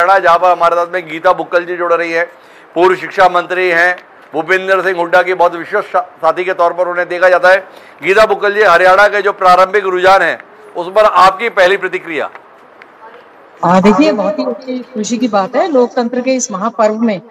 जहां पर हमारे साथ में गीता बुक्कल जी जुड़ रही है, पूर्व शिक्षा मंत्री हैं, भूपेंद्र सिंह हुड्डा की बहुत विश्वस्त साथी के तौर पर उन्हें देखा जाता है। गीता बुक्कल जी, हरियाणा के जो प्रारंभिक रुझान है उस पर आपकी पहली प्रतिक्रिया? देखिए, बहुत ही अच्छी खुशी की बात है लोकतंत्र के इस महापर्व में।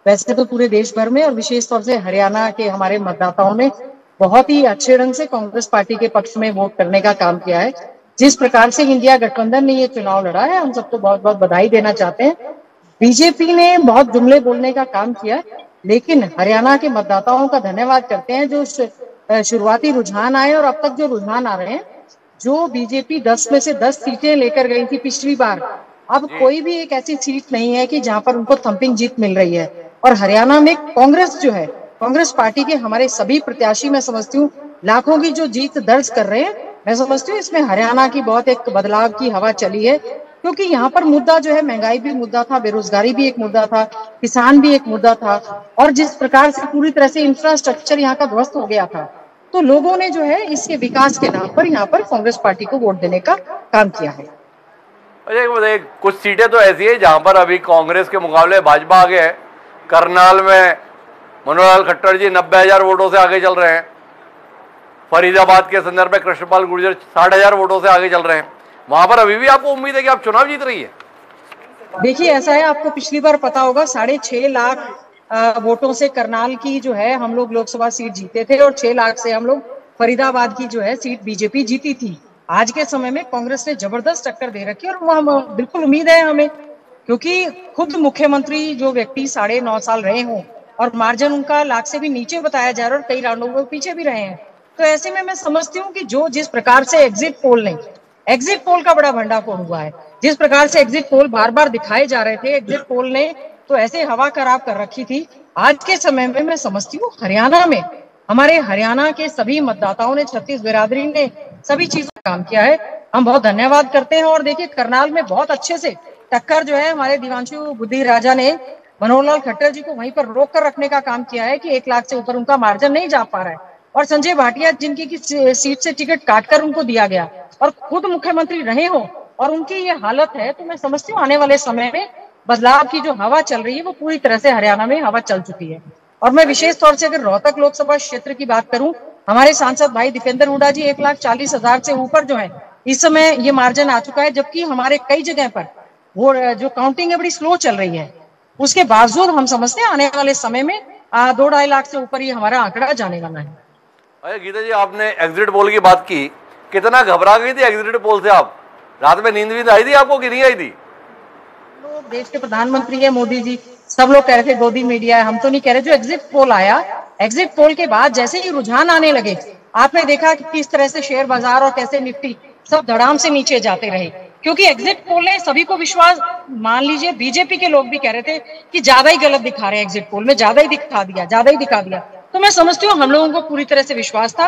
वैसे तो पूरे देश भर में और विशेष तौर से हरियाणा के हमारे मतदाताओं ने बहुत ही अच्छे ढंग से कांग्रेस पार्टी के पक्ष में वोट करने का काम किया है। जिस प्रकार से इंडिया गठबंधन ने ये चुनाव लड़ा है, हम सबको बहुत बहुत बधाई देना चाहते हैं। बीजेपी ने बहुत जुमले बोलने का काम किया, लेकिन हरियाणा के मतदाताओं का धन्यवाद करते हैं जो शुरुआती रुझान आए और अब तक जो रुझान आ रहे हैं। जो बीजेपी 10 में से 10 सीटें लेकर गई थी पिछली बार, अब कोई भी एक ऐसी सीट नहीं है कि जहां पर उनको थंपिंग जीत मिल रही है। और हरियाणा में कांग्रेस जो है, कांग्रेस पार्टी के हमारे सभी प्रत्याशी, मैं समझती हूँ लाखों की जो जीत दर्ज कर रहे हैं, मैं समझती हूँ इसमें हरियाणा की बहुत एक बदलाव की हवा चली है। क्योंकि यहाँ पर मुद्दा जो है, महंगाई भी मुद्दा था, बेरोजगारी भी एक मुद्दा था, किसान भी एक मुद्दा था, और जिस प्रकार से पूरी तरह से इंफ्रास्ट्रक्चर यहाँ का ध्वस्त हो गया था, तो लोगों ने जो है इसके विकास के नाम पर यहाँ पर कांग्रेस पार्टी को वोट देने का काम किया है। अच्छा, कुछ सीटें तो ऐसी है जहां पर अभी कांग्रेस के मुकाबले भाजपा आगे है। करनाल में मनोहर लाल खट्टर जी 90,000 वोटों से आगे चल रहे हैं। फरीदाबाद के संदर्भ में कृष्णपाल गुर्जर 60,000 वोटों से आगे चल रहे हैं। वहां पर अभी भी आपको उम्मीद है कि आप चुनाव जीत रही है? देखिए, ऐसा है, आपको पिछली बार पता होगा 6.5 लाख वोटों से करनाल की जो है हम लोग लोकसभा सीट जीते थे, और 6 लाख से हम लोग फरीदाबाद की जो है सीट बीजेपी जीती थी। आज के समय में कांग्रेस ने जबरदस्त टक्कर दे रखी है, और वह बिल्कुल उम्मीद है हमें, क्योंकि खुद मुख्यमंत्री जो व्यक्ति 9.5 साल रहे हों और मार्जिन उनका लाख से भी नीचे बताया जा रहा है और कई राउंडों में पीछे भी रहे हैं, तो ऐसे में मैं समझती हूँ कि जो जिस प्रकार से एग्जिट पोल का बड़ा भंडाफोड़ हुआ है, जिस प्रकार से एग्जिट पोल बार बार दिखाए जा रहे थे, एग्जिट पोल ने तो ऐसे हवा खराब कर रखी थी। आज के समय में मैं समझती हूँ हरियाणा में हमारे हरियाणा के सभी मतदाताओं ने, छत्तीस बिरादरी ने सभी चीजों का काम किया है। हम बहुत धन्यवाद करते हैं। और देखिए, करनाल में बहुत अच्छे से टक्कर जो है हमारे दिवांशु बुद्धि राजा ने मनोहर लाल खट्टर जी को वहीं पर रोक कर रखने का काम किया है कि 1 लाख से ऊपर उनका मार्जिन नहीं जा पा रहा है। और संजय भाटिया जिनकी की सीट से टिकट काटकर उनको दिया गया और खुद मुख्यमंत्री रहे हो और उनकी ये हालत है, तो मैं समझती हूँ आने वाले समय में बदलाव की जो हवा चल रही है वो पूरी तरह से हरियाणा में हवा चल चुकी है। और मैं विशेष तौर से अगर रोहतक लोकसभा क्षेत्र की बात करूं, हमारे सांसद भाई दीपेंद्र हुड्डा जी 1,40,000 से ऊपर जो है इस समय ये मार्जिन आ चुका है, जबकि हमारे कई जगह पर वो जो काउंटिंग है बड़ी स्लो चल रही है। उसके बावजूद हम समझते हैं आने वाले समय में 2-2.5 लाख से ऊपर ये हमारा आंकड़ा जाने वाला है। अरे गीता जी, आपने एग्जिट पोल की बात की, कितना घबरा गई थी एग्जिट पोल से? आप रात में नींद आई थी आपको कि नहीं आई थी? लोग, देश के प्रधानमंत्री है मोदी जी, सब लोग कह रहे थे गोदी मीडिया है, हम तो नहीं कह रहे। जो एग्जिट पोल आया, एग्जिट पोल के बाद जैसे ही रुझान आने लगे, आपने देखा कि किस तरह से शेयर बाजार और कैसे निफ्टी सब धड़ाम से नीचे जाते रहे, क्योंकि एग्जिट पोल ने सभी को विश्वास, मान लीजिए बीजेपी के लोग भी कह रहे थे कि ज्यादा ही गलत दिखा रहे हैं एग्जिट पोल में, ज्यादा ही दिखा दिया। तो मैं समझती हूँ हम लोगों को पूरी तरह से विश्वास था।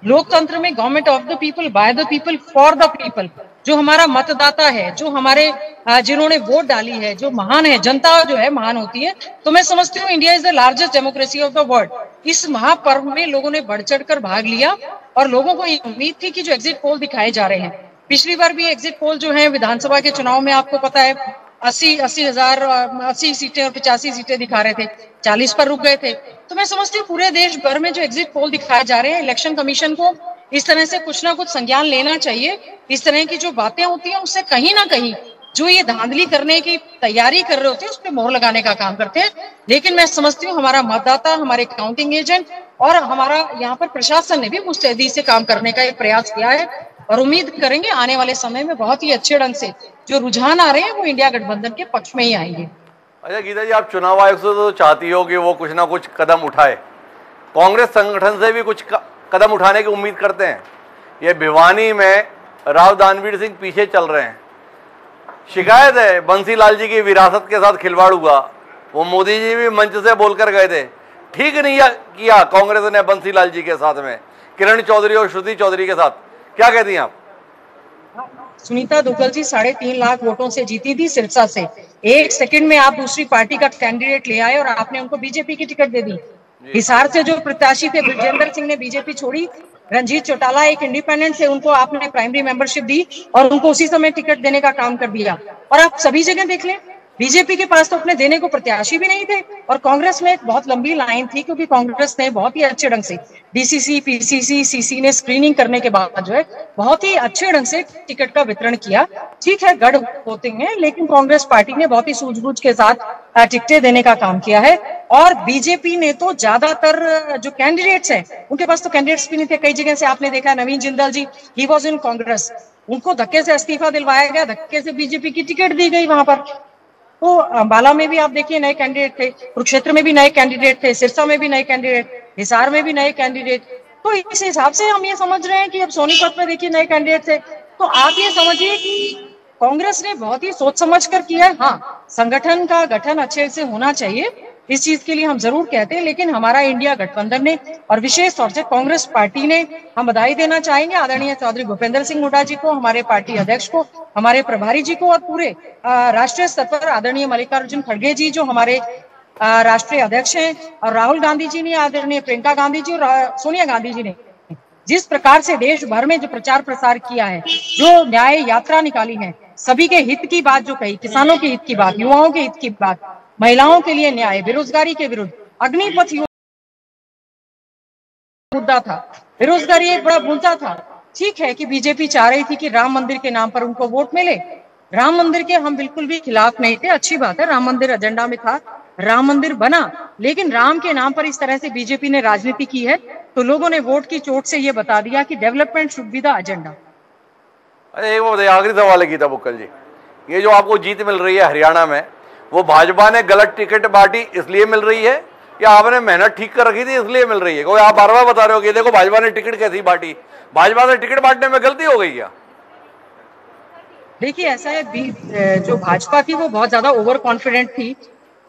लोकतंत्र में government of the people, by the people, for the people, जो हमारा मतदाता है, जो हमारे जिन्होंने वोट डाली है, जो महान है, जनता जो है महान होती है। तो मैं समझती हूँ India is the largest democracy of the world. इस महापर्व में लोगों ने बढ़ चढ़कर भाग लिया और लोगों को ये उम्मीद थी कि जो एग्जिट पोल दिखाए जा रहे हैं, पिछली बार भी एग्जिट पोल जो है विधानसभा के चुनाव में आपको पता है 80 सीटें और 85 सीटें दिखा रहे थे, 40 पर रुक गए थे। तो मैं समझती हूँ पूरे देश भर में जो एग्जिट पोल दिखाए जा रहे हैं, इलेक्शन कमीशन को इस तरह से कुछ ना कुछ संज्ञान लेना चाहिए। इस तरह की जो बातें होती हैं उससे कहीं ना कहीं जो ये धांधली करने की तैयारी कर रहे होते हैं उस पर मोहर लगाने का काम करते हैं। लेकिन मैं समझती हूँ हमारा मतदाता, हमारे काउंटिंग एजेंट और हमारा यहाँ पर प्रशासन ने भी मुस्तैदी से काम करने का एक प्रयास किया है, और उम्मीद करेंगे आने वाले समय में बहुत ही अच्छे ढंग से जो रुझान आ रहे हैं वो इंडिया गठबंधन के पक्ष में ही आएंगे। अच्छा गीता जी, आप चुनाव आयोग से तो चाहती हो कि वो कुछ ना कुछ कदम उठाए, कांग्रेस संगठन से भी कुछ कदम उठाने की उम्मीद करते हैं? ये भिवानी में राव दानवीर सिंह पीछे चल रहे हैं, शिकायत है बंसीलाल जी की विरासत के साथ खिलवाड़ हुआ, वो मोदी जी भी मंच से बोलकर गए थे। ठीक नहीं किया कांग्रेस ने बंसीलाल जी के साथ में, किरण चौधरी और श्रुति चौधरी के साथ, क्या कहती हैं आप? सुनीता दुग्गल जी 3.5 लाख वोटों से जीती थी सिरसा से। 1 सेकंड में आप दूसरी पार्टी का कैंडिडेट ले आए और आपने उनको बीजेपी की टिकट दे दी। हिसार से जो प्रत्याशी थे ब्रजेंद्र सिंह ने बीजेपी छोड़ी, रंजीत चौटाला एक इंडिपेंडेंट से, उनको आपने प्राइमरी मेंबरशिप दी और उनको उसी समय टिकट देने का काम कर दिया। और आप सभी जगह देख लें, बीजेपी के पास तो अपने देने को प्रत्याशी भी नहीं थे, और कांग्रेस में एक बहुत लंबी लाइन थी, क्योंकि कांग्रेस ने बहुत ही अच्छे ढंग से डीसीसी, पीसीसी, सीसी ने स्क्रीनिंग करने के बाद जो है बहुत ही अच्छे ढंग से टिकट का वितरण किया। ठीक है, गढ़ होते हैं, लेकिन कांग्रेस पार्टी ने बहुत ही सूझबूझ के साथ टिकटें देने का काम किया है। और बीजेपी ने तो ज्यादातर जो कैंडिडेट्स हैं, उनके पास तो कैंडिडेट्स भी नहीं थे। कई जगह से आपने देखा, नवीन जिंदल जी, ही वॉज इन कांग्रेस, उनको धक्के से इस्तीफा दिलवाया गया, धक्के से बीजेपी की टिकट दी गई वहां पर। तो अंबाला में भी आप देखिए नए कैंडिडेट थे, कुरुक्षेत्र में भी नए कैंडिडेट थे, सिरसा में भी नए कैंडिडेट, हिसार में भी नए कैंडिडेट। तो इस हिसाब से हम ये समझ रहे हैं कि अब सोनीपत में देखिए नए कैंडिडेट थे। तो आप ये समझिए कि कांग्रेस ने बहुत ही सोच समझ कर किया है। हाँ, संगठन का गठन अच्छे से होना चाहिए, इस चीज के लिए हम जरूर कहते हैं, लेकिन हमारा इंडिया गठबंधन ने और विशेष तौर से कांग्रेस पार्टी ने, हम बधाई देना चाहेंगे आदरणीय चौधरी भूपेंद्र सिंह हुड्डा जी को, हमारे पार्टी अध्यक्ष को, हमारे प्रभारी जी को, और पूरे राष्ट्रीय स्तर पर आदरणीय मल्लिकार्जुन खड़गे जी जो हमारे राष्ट्रीय अध्यक्ष हैं, और राहुल गांधी जी ने, आदरणीय प्रियंका गांधी जी और सोनिया गांधी जी ने जिस प्रकार से देश भर में जो प्रचार प्रसार किया है, जो न्याय यात्रा निकाली है, सभी के हित की बात जो कही, किसानों के हित की बात, युवाओं के हित की बात, महिलाओं के लिए न्याय, बेरोजगारी के विरुद्ध, अग्निपथ मुद्दा था, बेरोजगारी एक बड़ा मुद्दा था। ठीक है कि बीजेपी चाह रही थी कि राम मंदिर के नाम पर उनको वोट मिले। राम मंदिर के हम बिल्कुल भी खिलाफ नहीं थे, अच्छी बात है, राम मंदिर एजेंडा में था, राम मंदिर बना, लेकिन राम के नाम पर इस तरह से बीजेपी ने राजनीति की है, तो लोगों ने वोट की चोट से ये बता दिया कि development should be the agenda. अरे वो बताइए, आखिरी सवाल है गीता बुक्कल जी, ये जो आपको जीत मिल रही है हरियाणा में, वो भाजपा ने गलत टिकट बांटी इसलिए मिल रही है, या आपने मेहनत ठीक कर रखी थी इसलिए मिल रही है? क्योंकि आप बार बार बता रहे हो कि देखो भाजपा ने टिकट कैसी बांटी, भाजपा से टिकट बांटने में गलती हो गई क्या? देखिए ऐसा है, जो भाजपा थी वो बहुत ज्यादा ओवर कॉन्फिडेंट थी।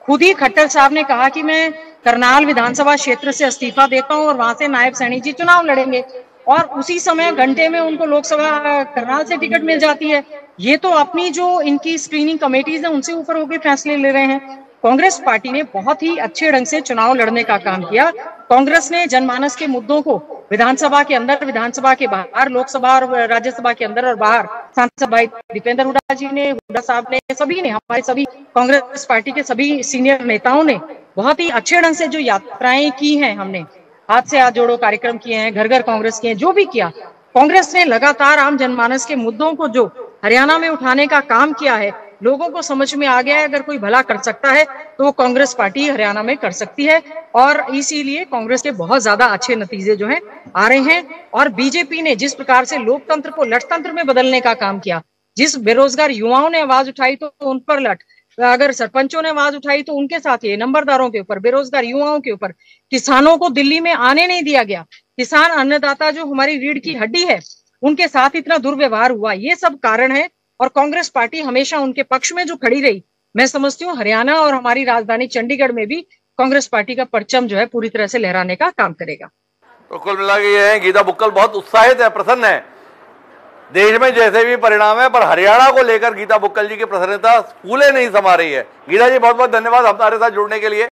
खुद ही खट्टर साहब ने कहा कि मैं करनाल विधानसभा क्षेत्र से इस्तीफा देता हूं और वहां से नायब सैनी जी चुनाव लड़ेंगे, और उसी समय घंटे में उनको लोकसभा करनाल से टिकट मिल जाती है। ये तो अपनी जो इनकी स्क्रीनिंग कमेटीज है उनसे ऊपर होकर फैसले ले रहे हैं। कांग्रेस पार्टी ने बहुत ही अच्छे ढंग से चुनाव लड़ने का काम किया। कांग्रेस ने जनमानस के मुद्दों को विधानसभा के अंदर, विधानसभा के बाहर, लोकसभा और राज्यसभा के अंदर और बाहर, सांसद भाई दीपेंद्र हुड्डा जी ने, हुड्डा साहब ने, सभी ने, हमारे सभी कांग्रेस पार्टी के सभी सीनियर नेताओं ने बहुत ही अच्छे ढंग से जो यात्राएं की हैं, हमने हाथ से हाथ जोड़ो कार्यक्रम किए हैं, घर घर कांग्रेस किए हैं, जो भी किया, कांग्रेस ने लगातार आम जनमानस के मुद्दों को जो हरियाणा में उठाने का काम किया है, लोगों को समझ में आ गया है अगर कोई भला कर सकता है तो वो कांग्रेस पार्टी हरियाणा में कर सकती है, और इसीलिए कांग्रेस के बहुत ज्यादा अच्छे नतीजे जो हैं आ रहे हैं। और बीजेपी ने जिस प्रकार से लोकतंत्र को लठतंत्र में बदलने का काम किया, जिस बेरोजगार युवाओं ने आवाज उठाई तो उन पर लठ, अगर सरपंचों ने आवाज उठाई तो उनके साथ ये, नंबरदारों के ऊपर, बेरोजगार युवाओं के ऊपर, किसानों को दिल्ली में आने नहीं दिया गया, किसान अन्नदाता जो हमारी रीढ़ की हड्डी है उनके साथ इतना दुर्व्यवहार हुआ, ये सब कारण है। और कांग्रेस पार्टी हमेशा उनके पक्ष में जो खड़ी रही, मैं समझती हूँ हरियाणा और हमारी राजधानी चंडीगढ़ में भी कांग्रेस पार्टी का परचम जो है पूरी तरह से लहराने का काम करेगा। तो कुल मिला के ये है, गीता बुक्कल बहुत उत्साहित है, प्रसन्न है। देश में जैसे भी परिणाम है, पर हरियाणा को लेकर गीता बुक्कल जी की प्रसन्नता फूले नहीं समा रही है। गीता जी बहुत बहुत धन्यवाद हमारे साथ जुड़ने के लिए।